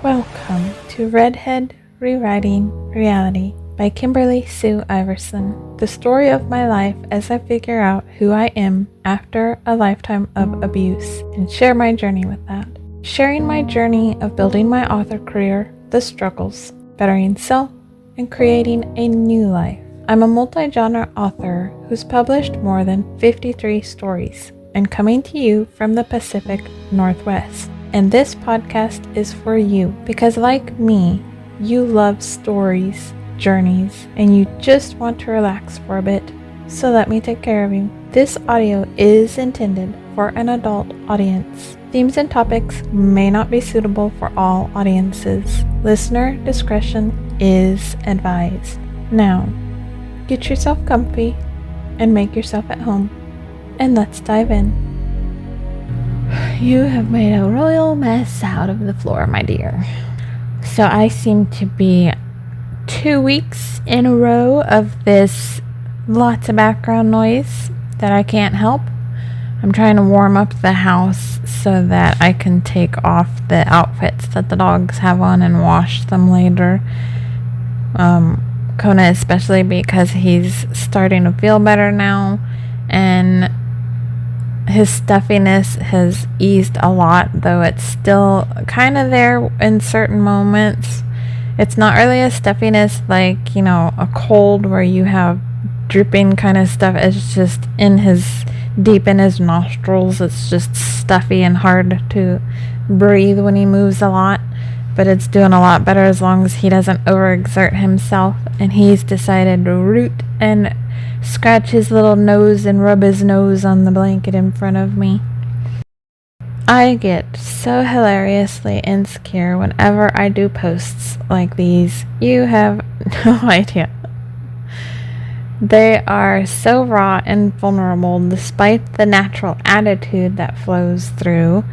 Welcome to Redhead Rewriting Reality by Kimberly Sue Iverson, the story of my life as I figure out who I am after a lifetime of abuse and share my journey with that. Sharing my journey of building my author career, the struggles, bettering self, and creating a new life. I'm a multi-genre author who's published more than 53 stories and coming to you from the Pacific Northwest. And this podcast is for you because, like me, you love stories, journeys, and you just want to relax for a bit. So let me take care of you. This audio is intended for an adult audience. Themes and topics may not be suitable for all audiences. Listener discretion is advised. Now, get yourself comfy and make yourself at home, and let's dive in. You have made a royal mess out of the floor, my dear. So I seem to be 2 weeks in a row of this lots of background noise that I can't help. I'm trying to warm up the house so that I can take off the outfits that the dogs have on and wash them later. Kona especially, because he's starting to feel better now, and his stuffiness has eased a lot, though it's still kind of there in certain moments. It's not really a stuffiness like, a cold where you have dripping kind of stuff. It's just deep in his nostrils. It's just stuffy and hard to breathe when he moves a lot. But it's doing a lot better as long as he doesn't overexert himself. And he's decided to root and scratch his little nose and rub his nose on the blanket in front of me. I get so hilariously insecure whenever I do posts like these. You have no idea. They are so raw and vulnerable despite the natural attitude that flows through.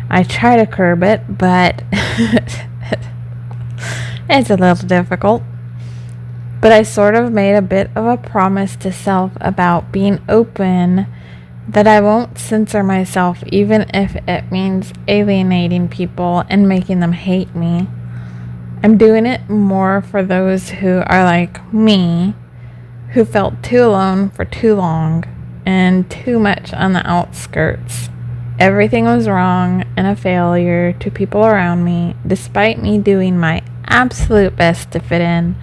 I try to curb it, but it's a little difficult. But I sort of made a bit of a promise to self about being open, that I won't censor myself even if it means alienating people and making them hate me. I'm doing it more for those who are like me, who felt too alone for too long and too much on the outskirts. Everything was wrong and a failure to people around me, despite me doing my absolute best to fit in,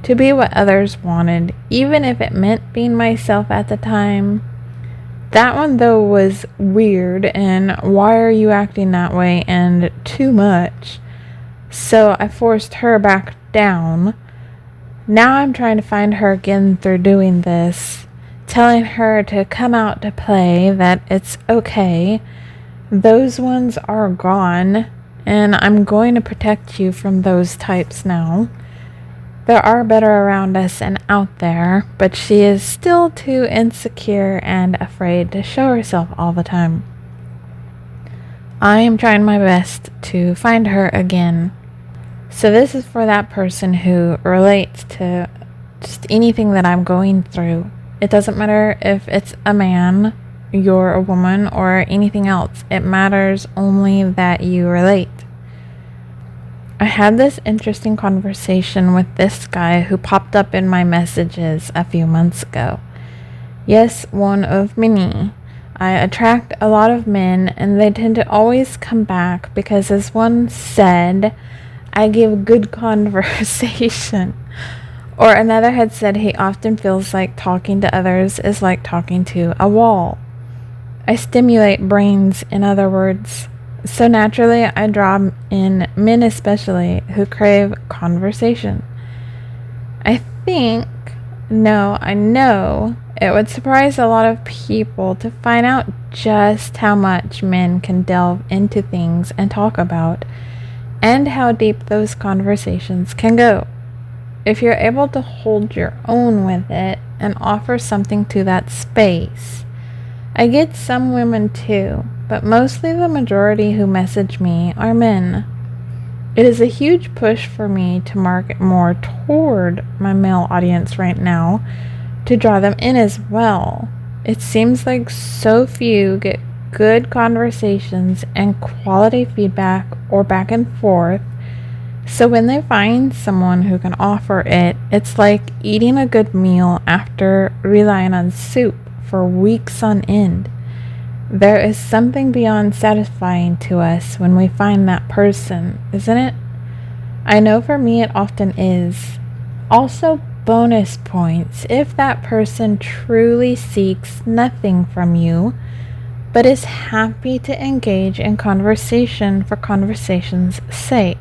to be what others wanted, even if it meant being myself at the time. That one, though, was weird, and why are you acting that way, and too much. So I forced her back down. Now I'm trying to find her again through doing this, telling her to come out to play, that it's okay. Those ones are gone, and I'm going to protect you from those types now. There are better around us and out there, but she is still too insecure and afraid to show herself all the time. I am trying my best to find her again. So this is for that person who relates to just anything that I'm going through. It doesn't matter if it's a man, you're a woman, or anything else. It matters only that you relate. I had this interesting conversation with this guy who popped up in my messages a few months ago. Yes, one of many. I attract a lot of men, and they tend to always come back because, as one said, I give good conversation. Or another had said he often feels like talking to others is like talking to a wall. I stimulate brains, in other words. So naturally, I draw in men especially who crave conversation. I know it would surprise a lot of people to find out just how much men can delve into things and talk about, and how deep those conversations can go. If you're able to hold your own with it and offer something to that space. I get some women too, but mostly the majority who message me are men. It is a huge push for me to market more toward my male audience right now, to draw them in as well. It seems like so few get good conversations and quality feedback or back and forth So when they find someone who can offer it, it's like eating a good meal after relying on soup for weeks on end. There is something beyond satisfying to us when we find that person, isn't it? I know for me it often is. Also, bonus points if that person truly seeks nothing from you, but is happy to engage in conversation for conversation's sake.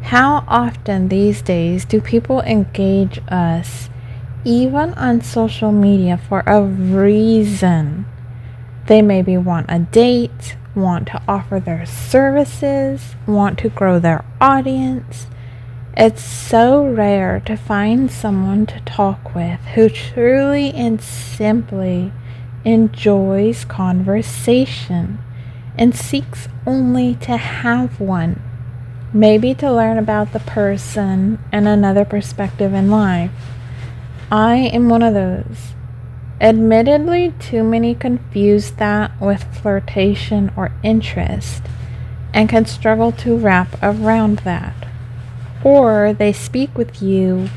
How often these days do people engage us, even on social media, for a reason? They maybe want a date, want to offer their services, want to grow their audience. It's so rare to find someone to talk with who truly and simply enjoys conversation and seeks only to have one. Maybe to learn about the person and another perspective in life. I am one of those. Admittedly, too many confuse that with flirtation or interest and can struggle to wrap around that. Or they speak with you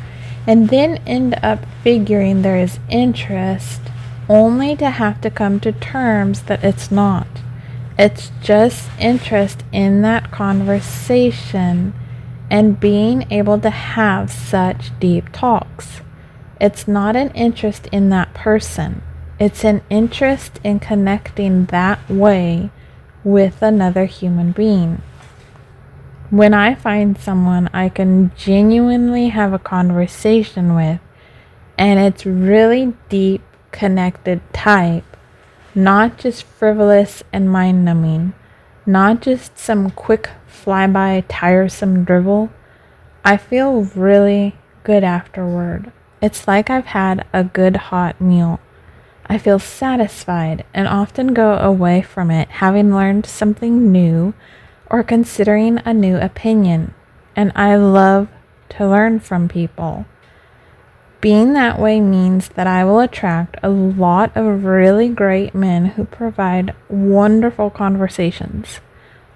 and then end up figuring there is interest only to have to come to terms that it's not. It's just interest in that conversation and being able to have such deep talks. It's not an interest in that person. It's an interest in connecting that way with another human being. When I find someone I can genuinely have a conversation with, and it's really deep, connected type, not just frivolous and mind-numbing, not just some quick flyby tiresome dribble, I feel really good afterward. It's like I've had a good hot meal. I feel satisfied and often go away from it having learned something new or considering a new opinion. And I love to learn from people. Being that way means that I will attract a lot of really great men who provide wonderful conversations.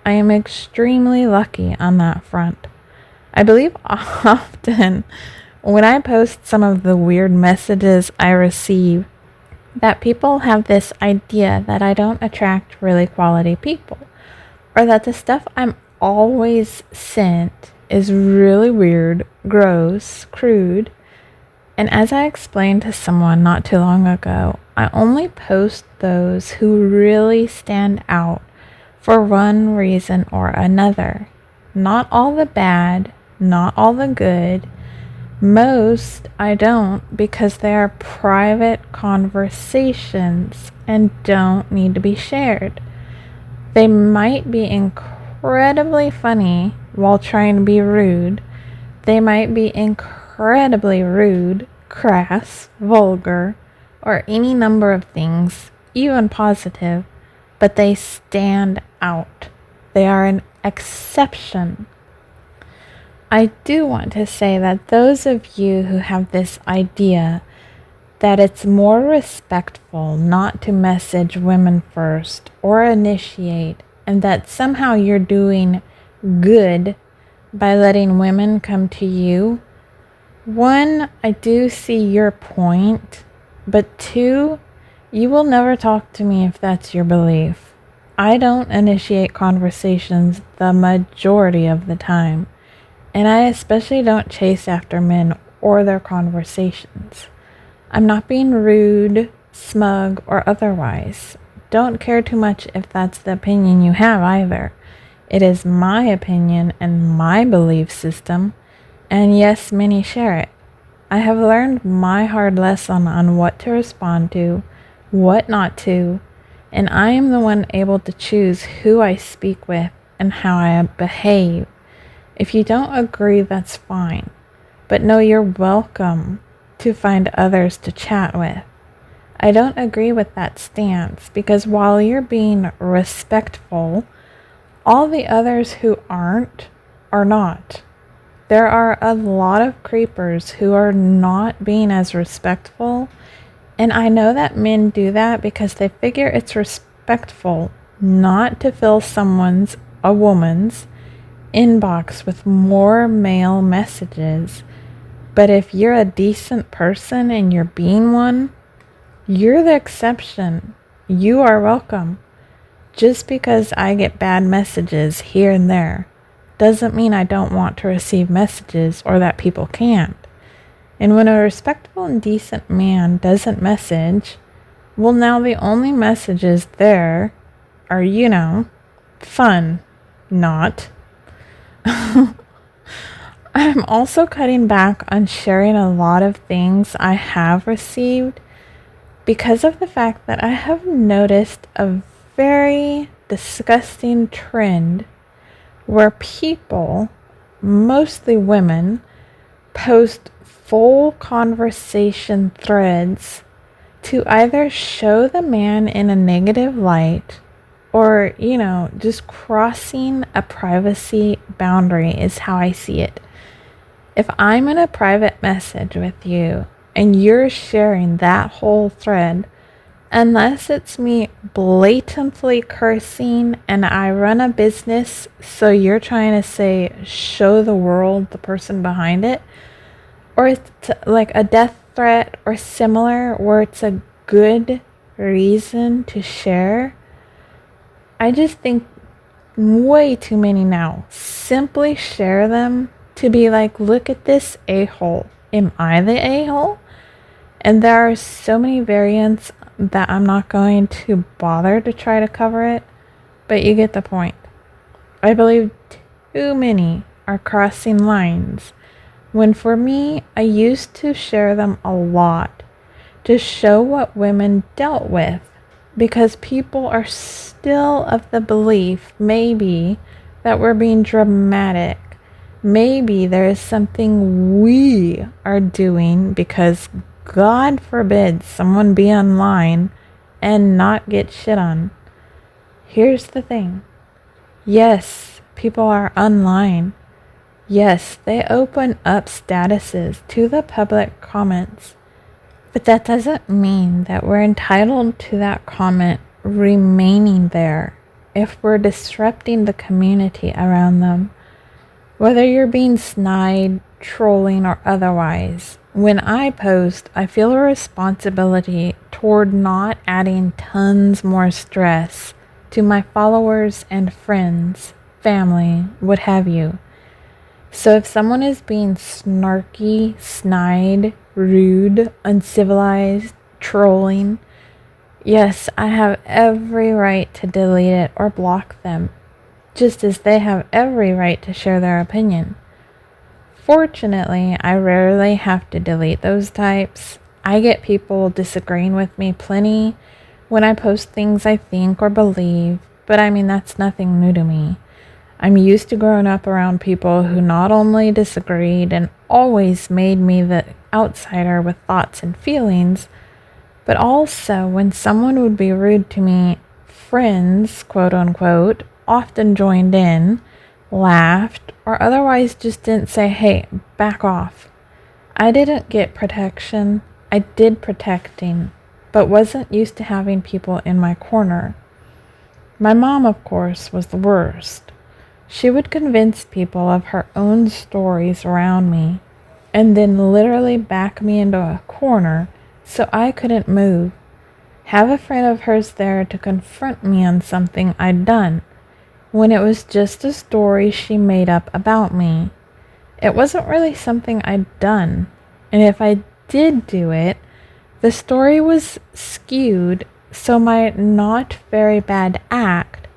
I am extremely lucky on that front. I believe often when I post some of the weird messages I receive that people have this idea that I don't attract really quality people, or that the stuff I'm always sent is really weird, gross, crude. And as I explained to someone not too long ago, I only post those who really stand out for one reason or another. Not all the bad, not all the good. Most I don't, because they are private conversations and don't need to be shared. They might be incredibly funny while trying to be rude. They might be incredibly rude, crass, vulgar, or any number of things, even positive, but they stand out. They are an exception. I do want to say that those of you who have this idea that it's more respectful not to message women first or initiate, and that somehow you're doing good by letting women come to you. One, I do see your point, but two, you will never talk to me if that's your belief. I don't initiate conversations the majority of the time, and I especially don't chase after men or their conversations. I'm not being rude, smug, or otherwise. Don't care too much if that's the opinion you have either. It is my opinion and my belief system, and yes, many share it. I have learned my hard lesson on what to respond to, what not to, and I am the one able to choose who I speak with and how I behave. If you don't agree, that's fine, but know you're welcome to find others to chat with. I don't agree with that stance because while you're being respectful, all the others who aren't are not. There are a lot of creepers who are not being as respectful, and I know that men do that because they figure it's respectful not to fill a woman's, inbox with more male messages. But if you're a decent person and you're being one, you're the exception. You are welcome. Just because I get bad messages here and there doesn't mean I don't want to receive messages or that people can't. And when a respectable and decent man doesn't message, well, now the only messages there are, fun, not. I'm also cutting back on sharing a lot of things I have received because of the fact that I have noticed a very disgusting trend where people, mostly women, post full conversation threads to either show the man in a negative light or, just crossing a privacy boundary is how I see it. If I'm in a private message with you and you're sharing that whole thread, unless it's me blatantly cursing and I run a business, so you're trying to say, show the world the person behind it, or it's like a death threat or similar where it's a good reason to share, I just think way too many now simply share them to be like, look at this a-hole. Am I the a-hole? And there are so many variants that I'm not going to bother to try to cover it, but you get the point. I believe too many are crossing lines, when for me, I used to share them a lot to show what women dealt with, because people are still of the belief, maybe, that we're being dramatic. Maybe there is something we are doing because God forbid someone be online and not get shit on. Here's the thing. Yes, people are online. Yes, they open up statuses to the public comments. But that doesn't mean that we're entitled to that comment remaining there if we're disrupting the community around them. Whether you're being snide, trolling, or otherwise, when I post, I feel a responsibility toward not adding tons more stress to my followers and friends, family, what have you. So if someone is being snarky, snide, rude, uncivilized, trolling, yes, I have every right to delete it or block them, just as they have every right to share their opinion. Fortunately, I rarely have to delete those types. I get people disagreeing with me plenty when I post things I think or believe, but that's nothing new to me. I'm used to growing up around people who not only disagreed and always made me the outsider with thoughts and feelings, but also when someone would be rude to me, friends, quote unquote, often joined in, laughed, or otherwise just didn't say, hey, back off. I didn't get protection. I did protecting, but wasn't used to having people in my corner. My mom, of course, was the worst. She would convince people of her own stories around me and then literally back me into a corner so I couldn't move. Have a friend of hers there to confront me on something I'd done when it was just a story she made up about me. It wasn't really something I'd done, and if I did do it, the story was skewed, so my not very bad act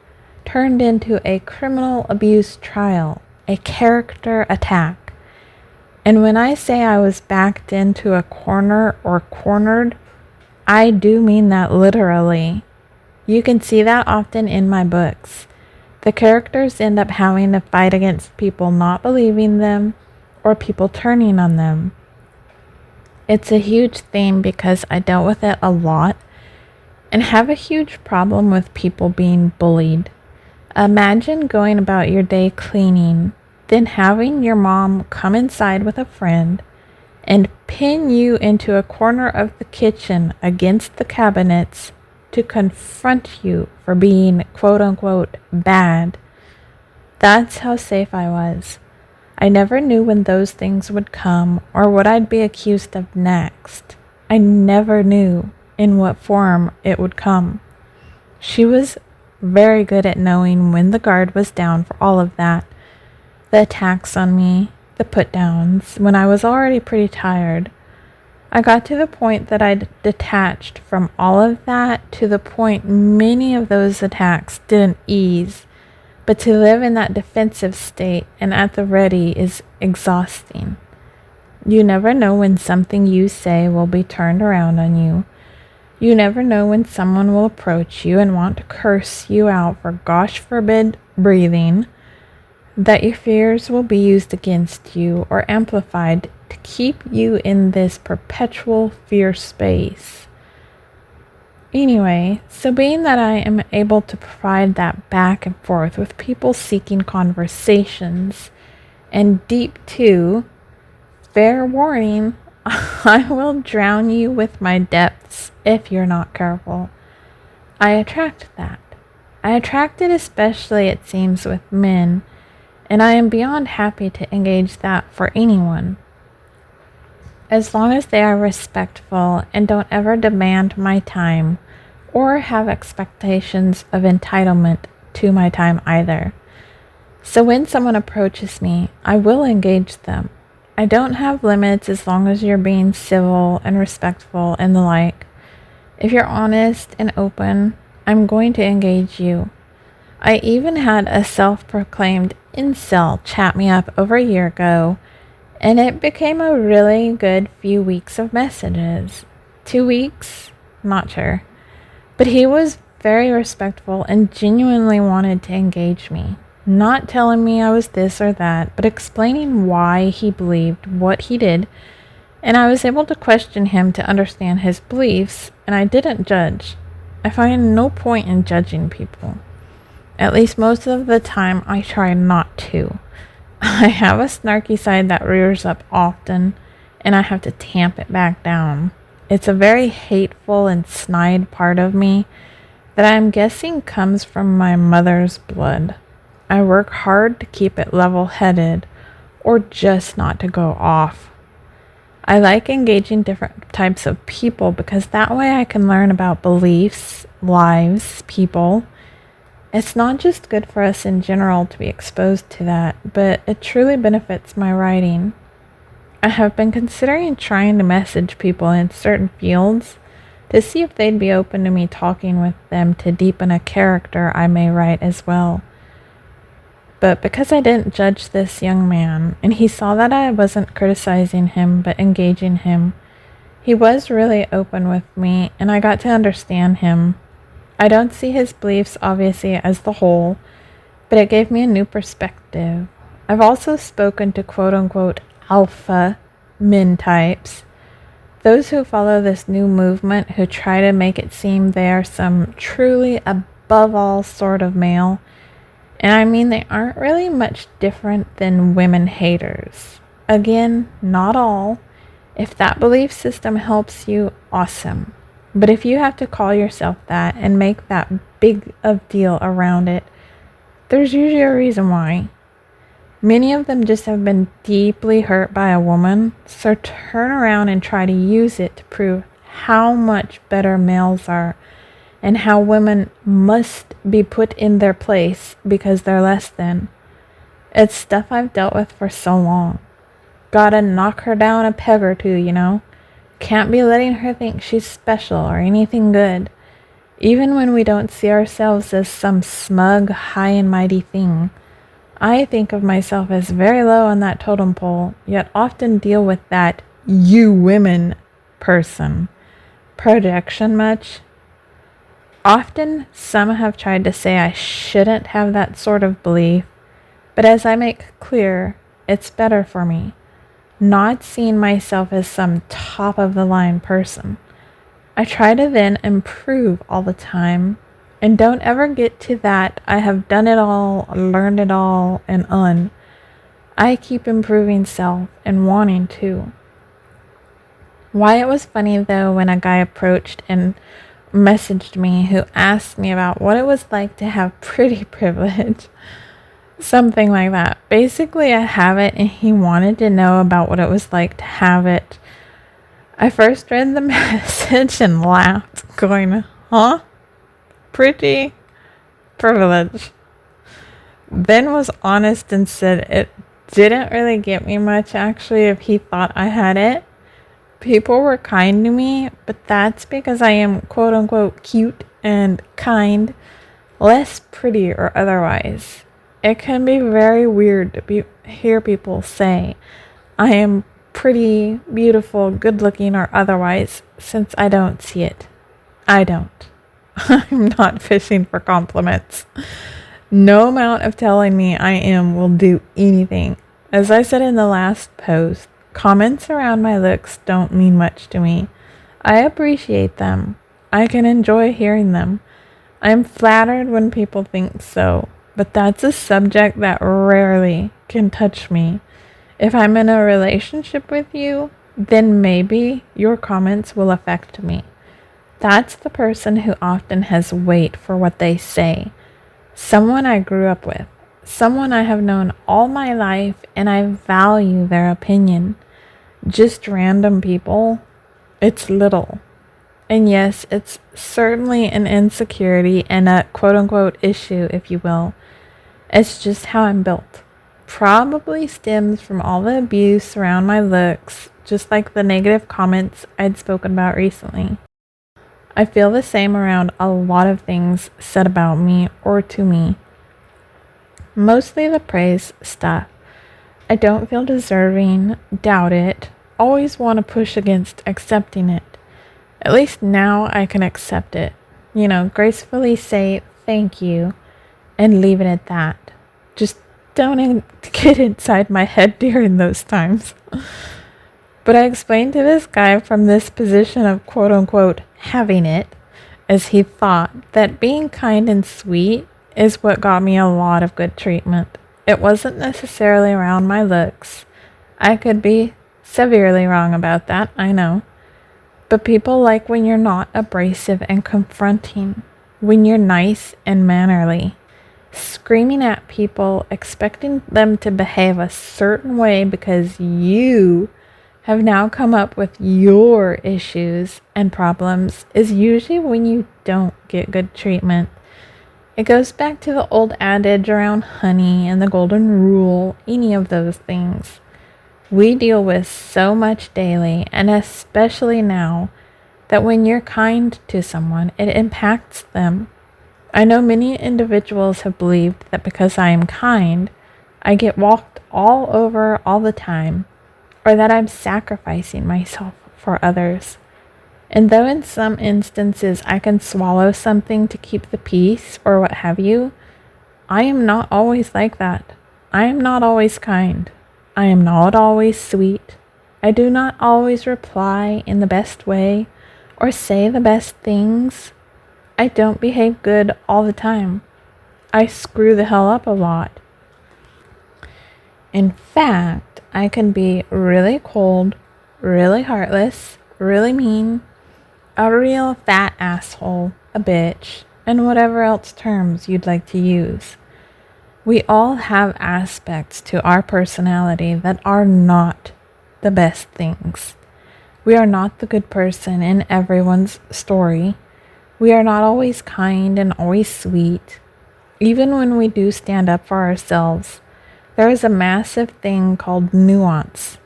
turned into a criminal abuse trial, a character attack. And when I say I was backed into a corner or cornered, I do mean that literally. You can see that often in my books. The characters end up having to fight against people not believing them or people turning on them. It's a huge theme because I dealt with it a lot and have a huge problem with people being bullied. Imagine going about your day cleaning, then having your mom come inside with a friend and pin you into a corner of the kitchen against the cabinets to confront you for being quote unquote bad. That's how safe I was. I never knew when those things would come or what I'd be accused of next. I never knew in what form it would come. She was very good at knowing when the guard was down for all of that. The attacks on me, the put downs, when I was already pretty tired. I got to the point that I'd detached from all of that to the point many of those attacks didn't ease. But to live in that defensive state and at the ready is exhausting. You never know when something you say will be turned around on you. You never know when someone will approach you and want to curse you out for gosh forbid breathing, that your fears will be used against you or amplified to keep you in this perpetual fear space. Anyway, so being that I am able to provide that back and forth with people seeking conversations, and deep too, fair warning, I will drown you with my depths if you're not careful. I attract that. I attract it especially, it seems, with men, and I am beyond happy to engage that for anyone. As long as they are respectful and don't ever demand my time or have expectations of entitlement to my time either. So when someone approaches me, I will engage them. I don't have limits as long as you're being civil and respectful and the like. If you're honest and open, I'm going to engage you. I even had a self-proclaimed incel chat me up over a year ago, and it became a really good few weeks of messages. 2 weeks? Not sure. But he was very respectful and genuinely wanted to engage me. Not telling me I was this or that, but explaining why he believed what he did, and I was able to question him to understand his beliefs, and I didn't judge. I find no point in judging people. At least most of the time I try not to. I have a snarky side that rears up often, and I have to tamp it back down. It's a very hateful and snide part of me that I'm guessing comes from my mother's blood. I work hard to keep it level-headed, or just not to go off. I like engaging different types of people because that way I can learn about beliefs, lives, people. It's not just good for us in general to be exposed to that, but it truly benefits my writing. I have been considering trying to message people in certain fields to see if they'd be open to me talking with them to deepen a character I may write as well. But because I didn't judge this young man, and he saw that I wasn't criticizing him but engaging him, he was really open with me, and I got to understand him. I don't see his beliefs obviously as the whole, but it gave me a new perspective. I've also spoken to quote-unquote alpha men types, those who follow this new movement who try to make it seem they are some truly above all sort of male. And I mean, they aren't really much different than women haters. Again, not all. If that belief system helps you, awesome. But if you have to call yourself that and make that big of deal around it, there's usually a reason why. Many of them just have been deeply hurt by a woman, so turn around and try to use it to prove how much better males are and how women must be put in their place because they're less than. It's stuff I've dealt with for so long. Gotta knock her down a peg or two, you know? Can't be letting her think she's special or anything good, even when we don't see ourselves as some smug, high and mighty thing. I think of myself as very low on that totem pole, yet often deal with that "you women" person. Projection much? Often, some have tried to say I shouldn't have that sort of belief, but as I make clear, it's better for me. Not seeing myself as some top-of-the-line person. I try to then improve all the time, and don't ever get to that I have done it all, learned it all, and I keep improving self and wanting to. Why it was funny though when a guy approached and messaged me who asked me about what it was like to have pretty privilege. Something like that. Basically, I have it and he wanted to know about what it was like to have it. I first read the message and laughed, going, huh? Pretty privilege. Then was honest and said it didn't really get me much actually if he thought I had it. People were kind to me, but that's because I am quote unquote cute and kind, less pretty or otherwise. It can be very weird to hear people say I am pretty, beautiful, good looking or otherwise, since I don't see it. I don't. I'm not fishing for compliments. No amount of telling me I am will do anything. As I said in the last post, comments around my looks don't mean much to me. I appreciate them. I can enjoy hearing them. I'm flattered when people think so, but that's a subject that rarely can touch me. If I'm in a relationship with you, then maybe your comments will affect me. That's the person who often has weight for what they say. Someone I grew up with, someone I have known all my life, and I value their opinion. Just random people, it's little. And yes, it's certainly an insecurity and a quote-unquote issue, if you will. It's just how I'm built. Probably stems from all the abuse around my looks, just like the negative comments I'd spoken about recently. I feel the same around a lot of things said about me or to me. Mostly the praise stuff. I don't feel deserving, doubt it, always want to push against accepting it. At least now I can accept it. Gracefully say thank you and leave it at that. Just don't get inside my head during those times. But I explained to this guy from this position of quote unquote having it, as he thought that being kind and sweet is what got me a lot of good treatment. It wasn't necessarily around my looks. I could be severely wrong about that, I know. But people like when you're not abrasive and confronting, when you're nice and mannerly. Screaming at people, expecting them to behave a certain way because you have now come up with your issues and problems is usually when you don't get good treatment. It goes back to the old adage around honey and the golden rule, any of those things. We deal with so much daily, and especially now, that when you're kind to someone, it impacts them. I know many individuals have believed that because I am kind, I get walked all over all the time, or that I'm sacrificing myself for others. And though in some instances I can swallow something to keep the peace or what have you, I am not always like that. I am not always kind. I am not always sweet. I do not always reply in the best way or say the best things. I don't behave good all the time. I screw the hell up a lot. In fact, I can be really cold, really heartless, really mean, a real fat asshole, a bitch, and whatever else terms you'd like to use. We all have aspects to our personality that are not the best things. We are not the good person in everyone's story. We are not always kind and always sweet. Even when we do stand up for ourselves, there is a massive thing called nuance.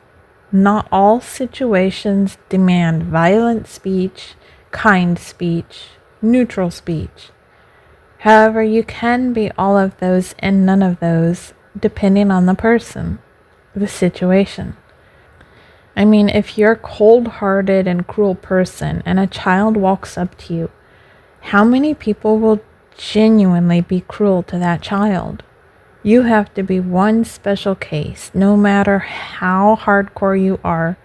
Not all situations demand violent speech, kind speech, neutral speech. However, you can be all of those and none of those, depending on the person, the situation. I mean, if you're a cold-hearted and cruel person and a child walks up to you, how many people will genuinely be cruel to that child? You have to be one special case, no matter how hardcore you are,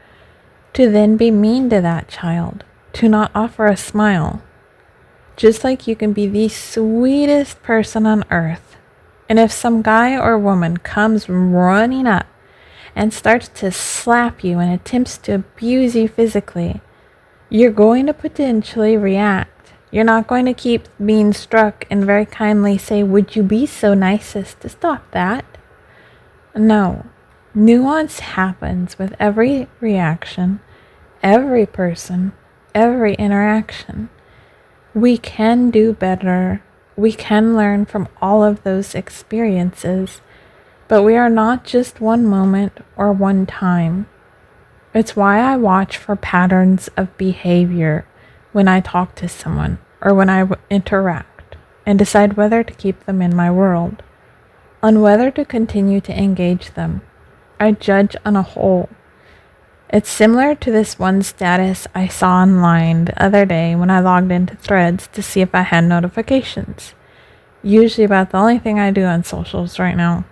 to then be mean to that child, to not offer a smile. Just like you can be the sweetest person on earth, and if some guy or woman comes running up and starts to slap you and attempts to abuse you physically, you're going to potentially react. You're not going to keep being struck and very kindly say, "Would you be so nice as to stop that?" No. Nuance happens with every reaction, every person, every interaction. We can do better. We can learn from all of those experiences, but we are not just one moment or one time. It's why I watch for patterns of behavior when I talk to someone or when I interact and decide whether to keep them in my world, on whether to continue to engage them. I judge on a whole. It's similar to this one status I saw online the other day when I logged into Threads to see if I had notifications. Usually about the only thing I do on socials right now.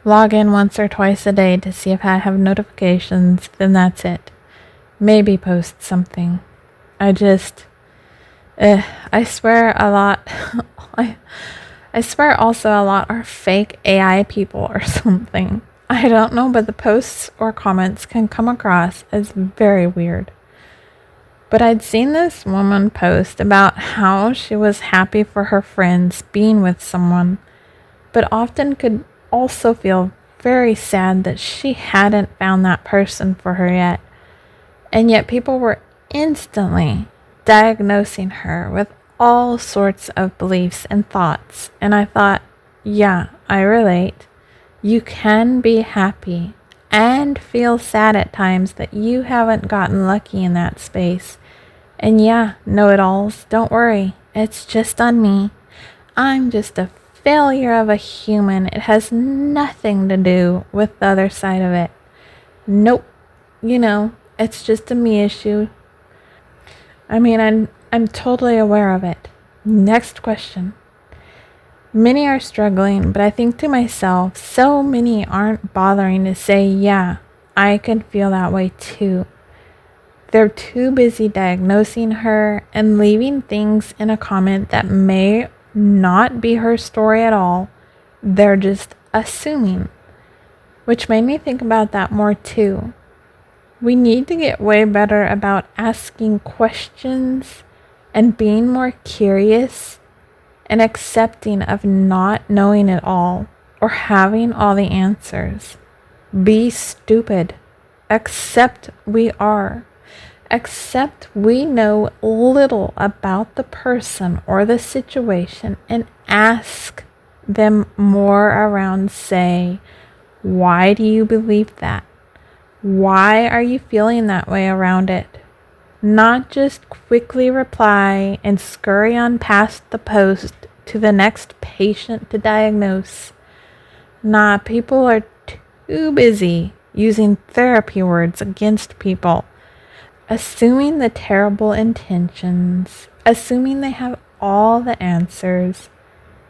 Log in once or twice a day to see if I have notifications, then that's it. Maybe post something. I swear a lot. I swear also a lot are fake AI people or something. I don't know, but the posts or comments can come across as very weird. But I'd seen this woman post about how she was happy for her friends being with someone, but often could also feel very sad that she hadn't found that person for her yet. And yet people were instantly diagnosing her with all sorts of beliefs and thoughts. And I thought, yeah, I relate. You can be happy and feel sad at times that you haven't gotten lucky in that space. And yeah, know-it-alls, don't worry. It's just on me. I'm just a failure of a human. It has nothing to do with the other side of it. Nope. It's just a me issue. I mean, I'm totally aware of it. Next question. Many are struggling, but I think to myself, so many aren't bothering to say, yeah, I can feel that way too. They're too busy diagnosing her and leaving things in a comment that may not be her story at all. They're just assuming, which made me think about that more too. We need to get way better about asking questions and being more curious and accepting of not knowing it all or having all the answers. Be stupid. Accept we are. Accept we know little about the person or the situation and ask them more around, say, why do you believe that? Why are you feeling that way around it? Not just quickly reply and scurry on past the post to the next patient to diagnose. Nah, people are too busy using therapy words against people, assuming the terrible intentions, assuming they have all the answers.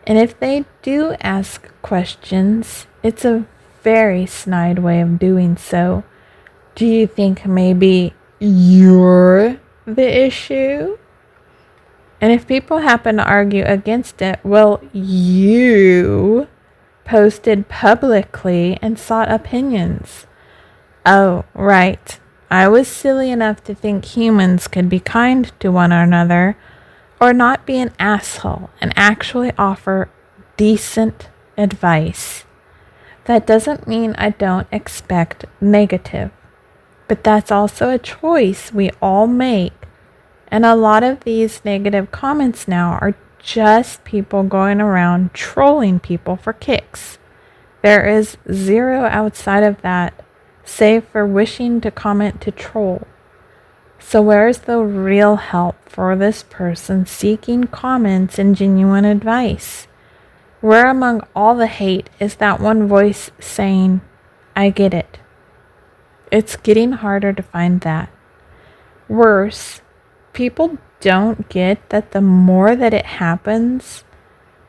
And if they do ask questions, it's a very snide way of doing so. Do you think maybe you're the issue? And if people happen to argue against it, well, you posted publicly and sought opinions. Oh, right. I was silly enough to think humans could be kind to one another or not be an asshole and actually offer decent advice. That doesn't mean I don't expect negative. But that's also a choice we all make. And a lot of these negative comments now are just people going around trolling people for kicks. There is zero outside of that, save for wishing to comment to troll. So where's the real help for this person seeking comments and genuine advice? Where among all the hate is that one voice saying, I get it? It's getting harder to find that. Worse, people don't get that the more that it happens,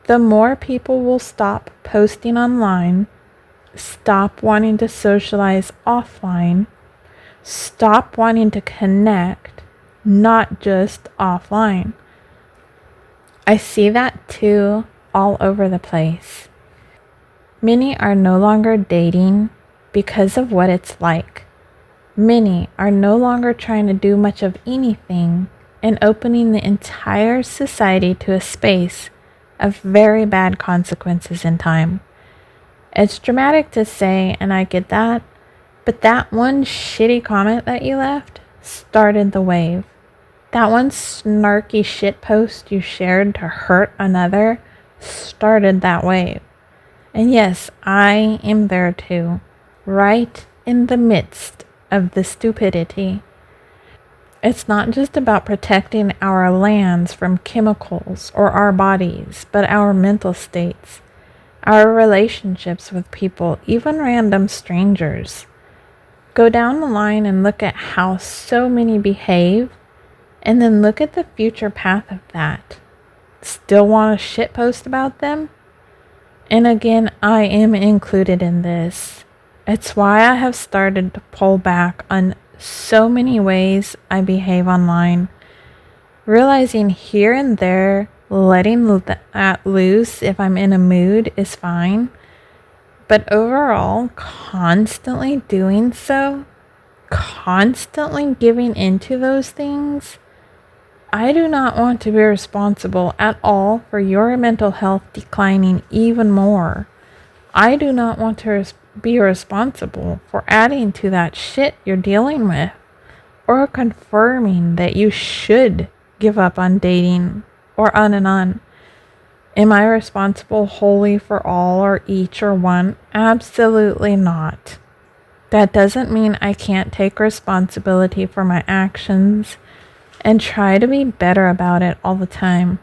the more people will stop posting online, stop wanting to socialize offline, stop wanting to connect, not just offline. I see that too all over the place. Many are no longer dating because of what it's like. Many are no longer trying to do much of anything and opening the entire society to a space of very bad consequences in time. It's dramatic to say, and I get that, but that one shitty comment that you left started the wave. That one snarky shit post you shared to hurt another started that wave. And yes, I am there too, right in the midst of the stupidity. It's not just about protecting our lands from chemicals or our bodies, but our mental states, our relationships with people, even random strangers. Go down the line and look at how so many behave, and then look at the future path of that. Still want to shitpost about them? And again, I am included in this. It's why I have started to pull back on so many ways I behave online, realizing here and there letting that loose if I'm in a mood is fine, but overall constantly doing so, constantly giving into those things, I do not want to be responsible at all for your mental health declining even more. I do not want to be responsible for adding to that shit you're dealing with, or confirming that you should give up on dating, or on and on. Am I responsible wholly for all or each or one? Absolutely not. That doesn't mean I can't take responsibility for my actions and try to be better about it all the time,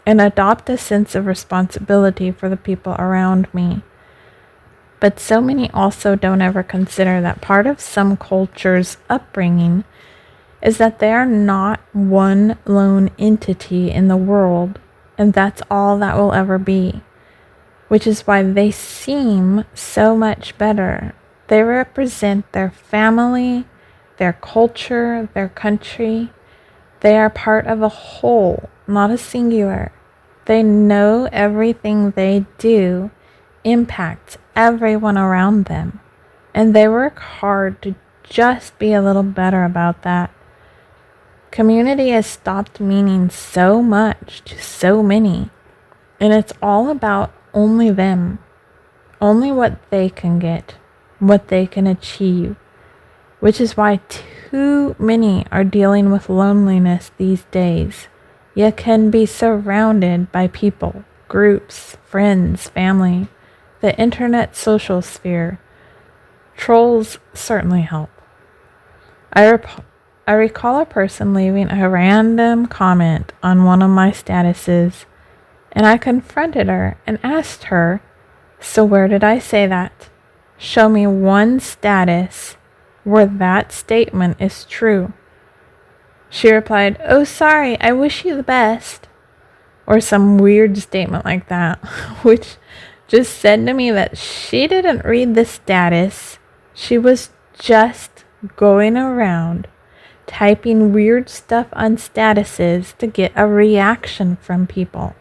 and adopt a sense of responsibility for the people around me. But so many also don't ever consider that part of some cultures' upbringing is that they are not one lone entity in the world, and that's all that will ever be, which is why they seem so much better. They represent their family, their culture, their country. They are part of a whole, not a singular. They know everything they do impacts everyone around them, and they work hard to just be a little better about that. Community has stopped meaning so much to so many, and it's all about only them, only what they can get, what they can achieve, which is why too many are dealing with loneliness these days. You can be surrounded by people, groups, friends, family, the internet social sphere. Trolls certainly help. I recall a person leaving a random comment on one of my statuses, and I confronted her and asked her, "So where did I say that? Show me one status where that statement is true." She replied, "Oh, sorry, I wish you the best," or some weird statement like that, which just said to me that she didn't read the status. She was just going around typing weird stuff on statuses to get a reaction from people.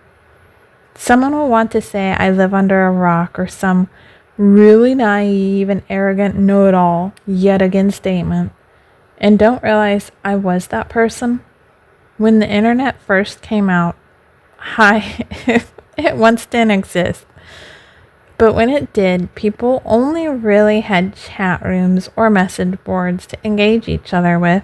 Someone will want to say I live under a rock, or some really naive and arrogant know-it-all yet again statement, and don't realize I was that person. When the internet first came out, it once didn't exist. But when it did, people only really had chat rooms or message boards to engage each other with,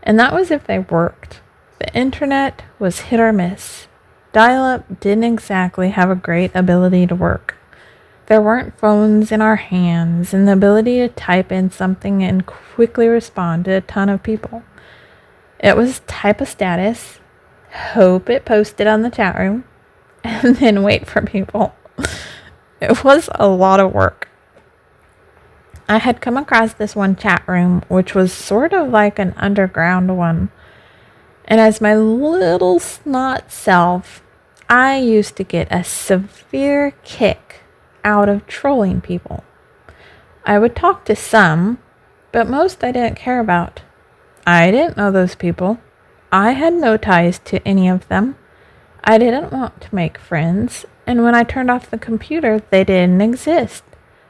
and that was if they worked. The internet was hit or miss. Dial-up didn't exactly have a great ability to work. There weren't phones in our hands and the ability to type in something and quickly respond to a ton of people. It was type a status, hope it posted on the chat room, and then wait for people. It was a lot of work. I had come across this one chat room, which was sort of like an underground one. And as my little snot self, I used to get a severe kick out of trolling people. I would talk to some, but most I didn't care about. I didn't know those people. I had no ties to any of them. I didn't want to make friends, and when I turned off the computer, they didn't exist.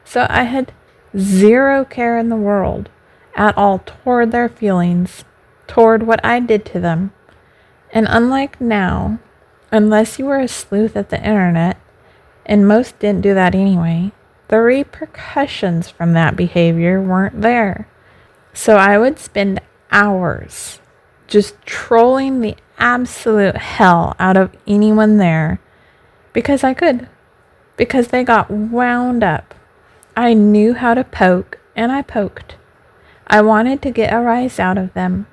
So I had zero care in the world at all toward their feelings, toward what I did to them. And unlike now, unless you were a sleuth at the internet, and most didn't do that anyway, the repercussions from that behavior weren't there. So I would spend hours just trolling the absolute hell out of anyone there because I could, because they got wound up. I knew how to poke, and I poked. I wanted to get a rise out of them.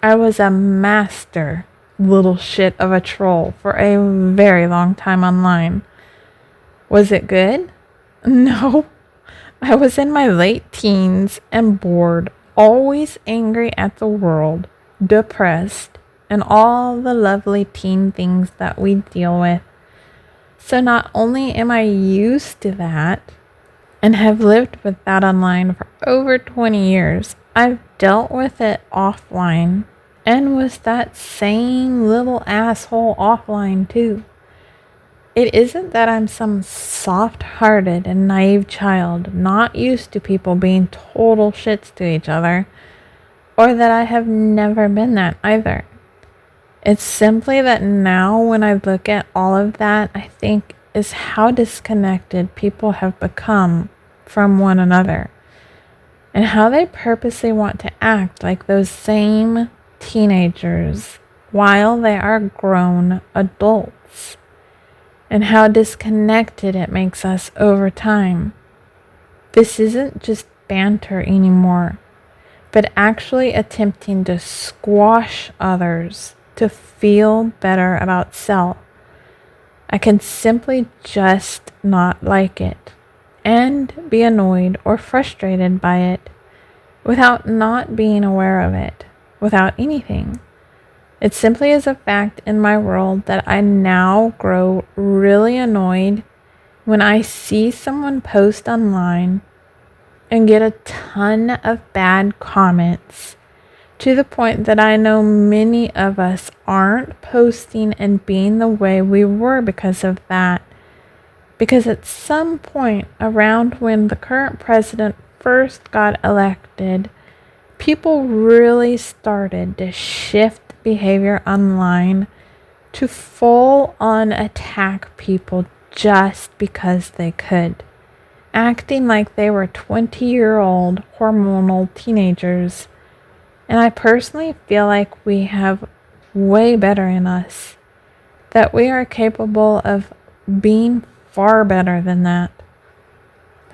I was a master little shit of a troll for a very long time online. Was it good? No. I was in my late teens and bored, always angry at the world, depressed, and all the lovely teen things that we deal with. So not only am I used to that and have lived with that online for over 20 years, I've dealt with it offline and was that same little asshole offline too. It isn't that I'm some soft-hearted and naive child not used to people being total shits to each other, or that I have never been that either. It's simply that now when I look at all of that, I think is how disconnected people have become from one another, and how they purposely want to act like those same teenagers while they are grown adults, and how disconnected it makes us over time. This isn't just banter anymore, but actually attempting to squash others to feel better about self. I can simply just not like it and be annoyed or frustrated by it without not being aware of it, without anything. It simply is a fact in my world that I now grow really annoyed when I see someone post online and get a ton of bad comments, to the point that I know many of us aren't posting and being the way we were because of that. Because at some point around when the current president first got elected, people really started to shift behavior online to full-on attack people just because they could, acting like they were 20-year-old hormonal teenagers. And I personally feel like we have way better in us, that we are capable of being far better than that.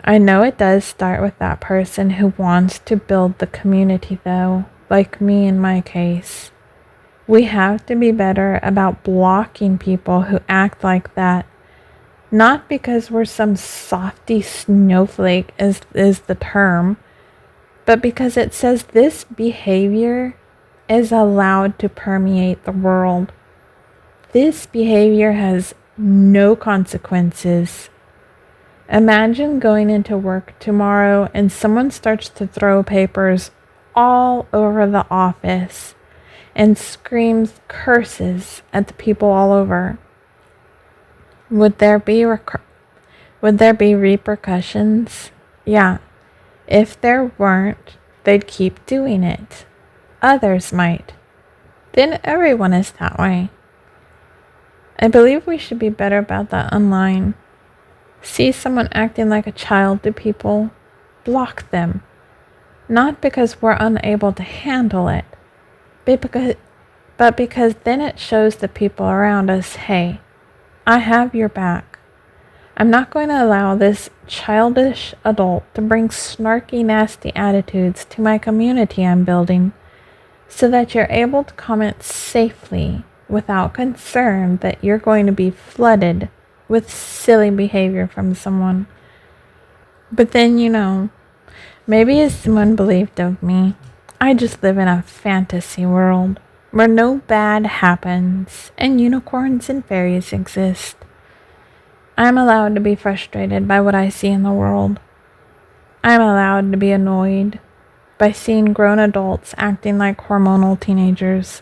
I know it does start with that person who wants to build the community though, like me in my case. We have to be better about blocking people who act like that, not because we're some softy snowflake is the term, but because it says this behavior is allowed to permeate the world. This behavior has no consequences. Imagine going into work tomorrow and someone starts to throw papers all over the office and screams curses at the people all over. Would there be repercussions? Yeah. If there weren't, they'd keep doing it. Others might. Then everyone is that way. I believe we should be better about that online. See someone acting like a child to people, block them. Not because we're unable to handle it, but because then it shows the people around us, hey, I have your back. I'm not going to allow this childish adult to bring snarky, nasty attitudes to my community I'm building, so that you're able to comment safely without concern that you're going to be flooded with silly behavior from someone. But then, maybe as someone believed of me, I just live in a fantasy world where no bad happens and unicorns and fairies exist. I'm allowed to be frustrated by what I see in the world. I'm allowed to be annoyed by seeing grown adults acting like hormonal teenagers,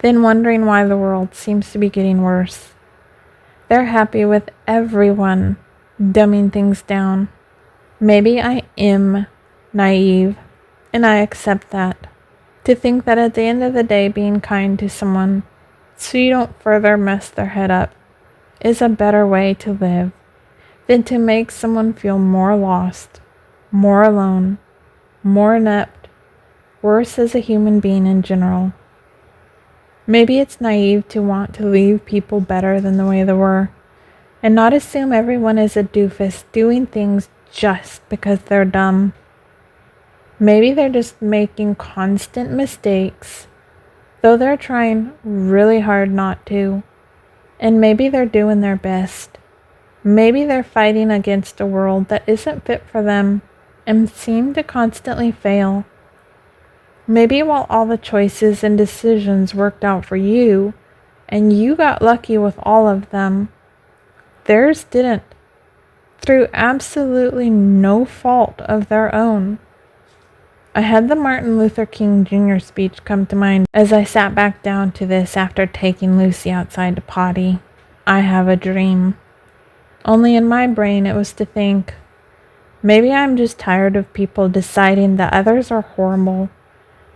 then wondering why the world seems to be getting worse. They're happy with everyone dumbing things down. Maybe I am naive, and I accept that. To think that at the end of the day, being kind to someone so you don't further mess their head up, is a better way to live than to make someone feel more lost, more alone, more inept, worse as a human being in general. Maybe it's naive to want to leave people better than the way they were, and not assume everyone is a doofus doing things just because they're dumb. Maybe they're just making constant mistakes, though they're trying really hard not to. And maybe they're doing their best. Maybe they're fighting against a world that isn't fit for them and seem to constantly fail. Maybe while all the choices and decisions worked out for you, and you got lucky with all of them, theirs didn't, through absolutely no fault of their own. I had the Martin Luther King Jr. speech come to mind as I sat back down to this after taking Lucy outside to potty. I have a dream. Only in my brain it was to think, maybe I'm just tired of people deciding that others are horrible,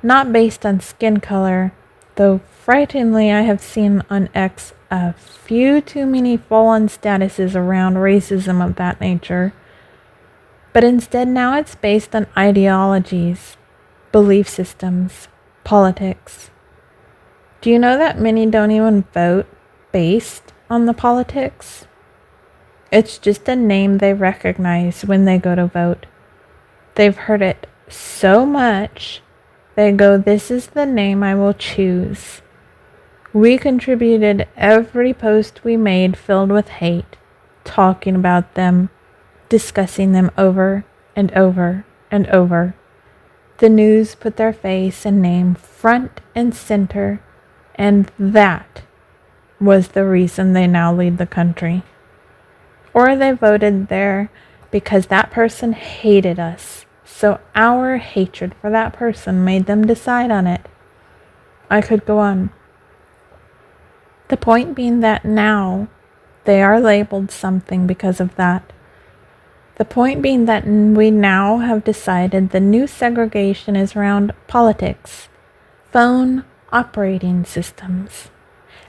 not based on skin color, though frighteningly I have seen on X a few too many full-on statuses around racism of that nature. But instead now it's based on ideologies, belief systems, politics. Do you know that many don't even vote based on the politics? It's just a name they recognize when they go to vote. They've heard it so much, they go, this is the name I will choose. We contributed every post we made filled with hate, talking about them, discussing them over and over and over. The news put their face and name front and center, and that was the reason they now lead the country. Or they voted there because that person hated us, so our hatred for that person made them decide on it. I could go on. The point being that now they are labeled something because of that. The point being that we now have decided the new segregation is around politics, phone operating systems,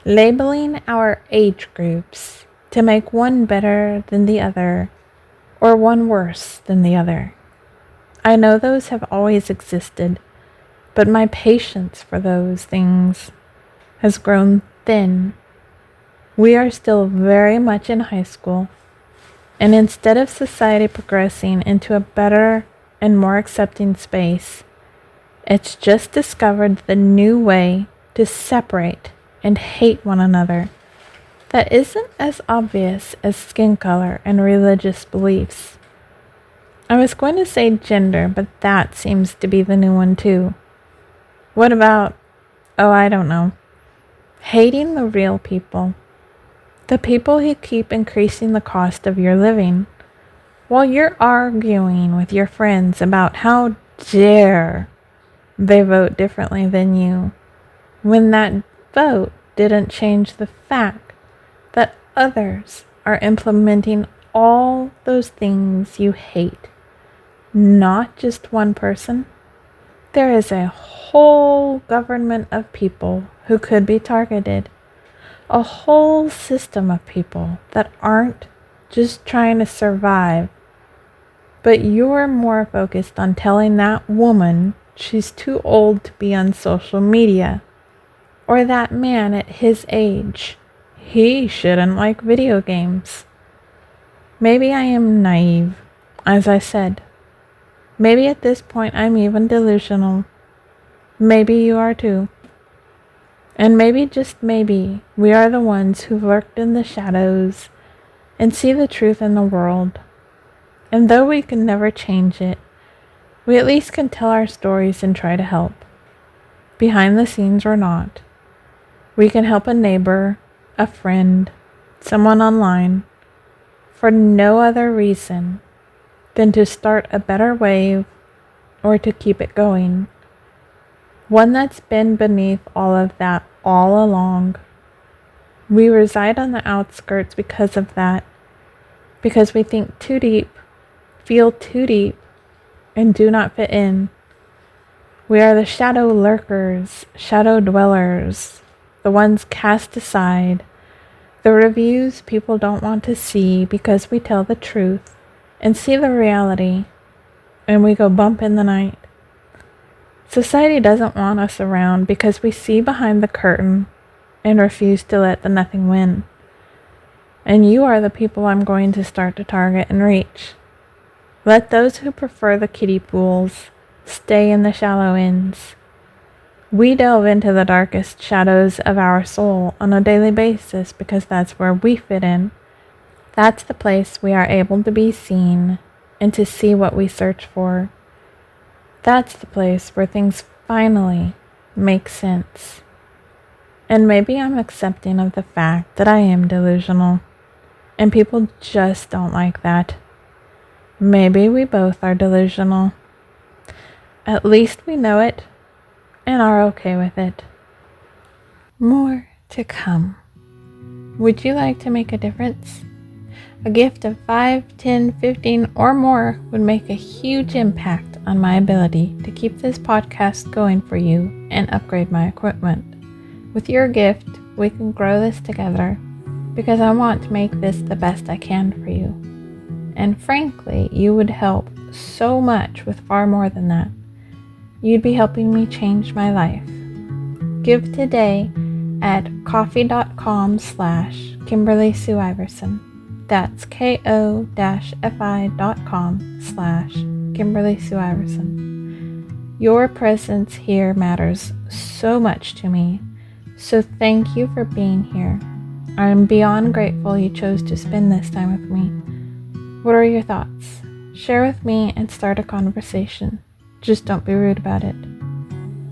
labeling our age groups to make one better than the other or one worse than the other. I know those have always existed, but my patience for those things has grown thin. We are still very much in high school. And instead of society progressing into a better and more accepting space, it's just discovered the new way to separate and hate one another that isn't as obvious as skin color and religious beliefs. I was going to say gender, but that seems to be the new one too. What about, I don't know, hating the real people? The people who keep increasing the cost of your living, while you're arguing with your friends about how dare they vote differently than you, when that vote didn't change the fact that others are implementing all those things you hate. Not just one person. There is a whole government of people who could be targeted. A whole system of people that aren't just trying to survive, but you're more focused on telling that woman she's too old to be on social media, or that man at his age, he shouldn't like video games. Maybe I am naive, as I said. Maybe at this point I'm even delusional. Maybe you are too. And maybe, just maybe, we are the ones who've lurked in the shadows and see the truth in the world. And though we can never change it, we at least can tell our stories and try to help. Behind the scenes or not. We can help a neighbor, a friend, someone online, for no other reason than to start a better wave or to keep it going. One that's been beneath all of that all along. We reside on the outskirts because of that, because we think too deep, feel too deep, and do not fit in. We are the shadow lurkers, shadow dwellers, the ones cast aside, the reviews people don't want to see because we tell the truth and see the reality, and we go bump in the night. Society doesn't want us around because we see behind the curtain and refuse to let the nothing win. And you are the people I'm going to start to target and reach. Let those who prefer the kiddie pools stay in the shallow ends. We delve into the darkest shadows of our soul on a daily basis because that's where we fit in. That's the place we are able to be seen and to see what we search for. That's the place where things finally make sense. And maybe I'm accepting of the fact that I am delusional, and people just don't like that. Maybe we both are delusional. At least we know it and are okay with it. More to come. Would you like to make a difference? A gift of 5, 10, 15, or more would make a huge impact on my ability to keep this podcast going for you and upgrade my equipment. With your gift, we can grow this together because I want to make this the best I can for you. And frankly, you would help so much with far more than that. You'd be helping me change my life. Give today at ko-fi.com/Kimberly Sue Iverson. That's ko-fi.com/Kimberly Sue Iverson. Your presence here matters so much to me, so thank you for being here. I am beyond grateful you chose to spend this time with me. What are your thoughts? Share with me and start a conversation. Just don't be rude about it.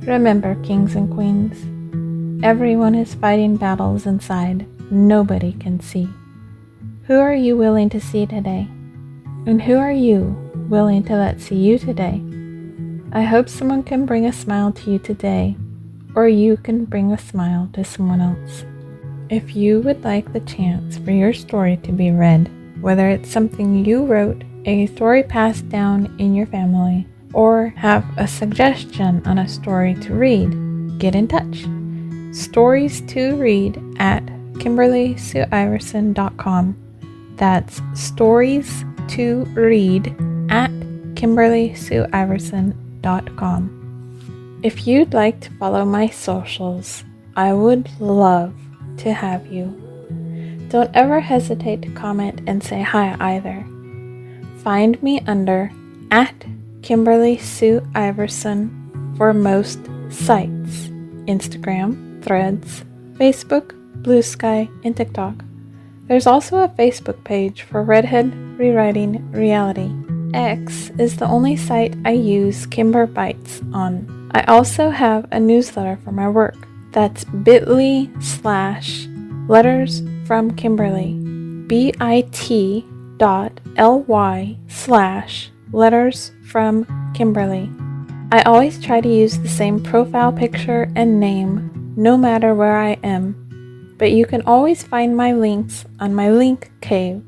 Remember, kings and queens, everyone is fighting battles inside nobody can see. Who are you willing to see today? And who are you willing to let see you today? I hope someone can bring a smile to you today, or you can bring a smile to someone else. If you would like the chance for your story to be read, whether it's something you wrote, a story passed down in your family, or have a suggestion on a story to read, get in touch. Stories to read at KimberlySueIverson.com. That's stories to read at KimberlySueIverson.com. If you'd like to follow my socials, I would love to have you. Don't ever hesitate to comment and say hi either. Find me under at Kimberly Sue Iverson for most sites: Instagram, Threads, Facebook, Blue Sky, and TikTok. There's also a Facebook page for Redhead Rewriting Reality. X is the only site I use Kimber Bites on. I also have a newsletter for my work. That's bit.ly/lettersfromkimberly. bit.ly/lettersfromkimberly. I always try to use the same profile picture and name no matter where I am, but you can always find my links on my link cave.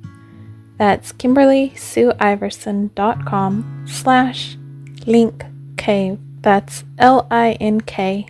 That's KimberlySueIverson.com/link cave. That's LINKCAVE.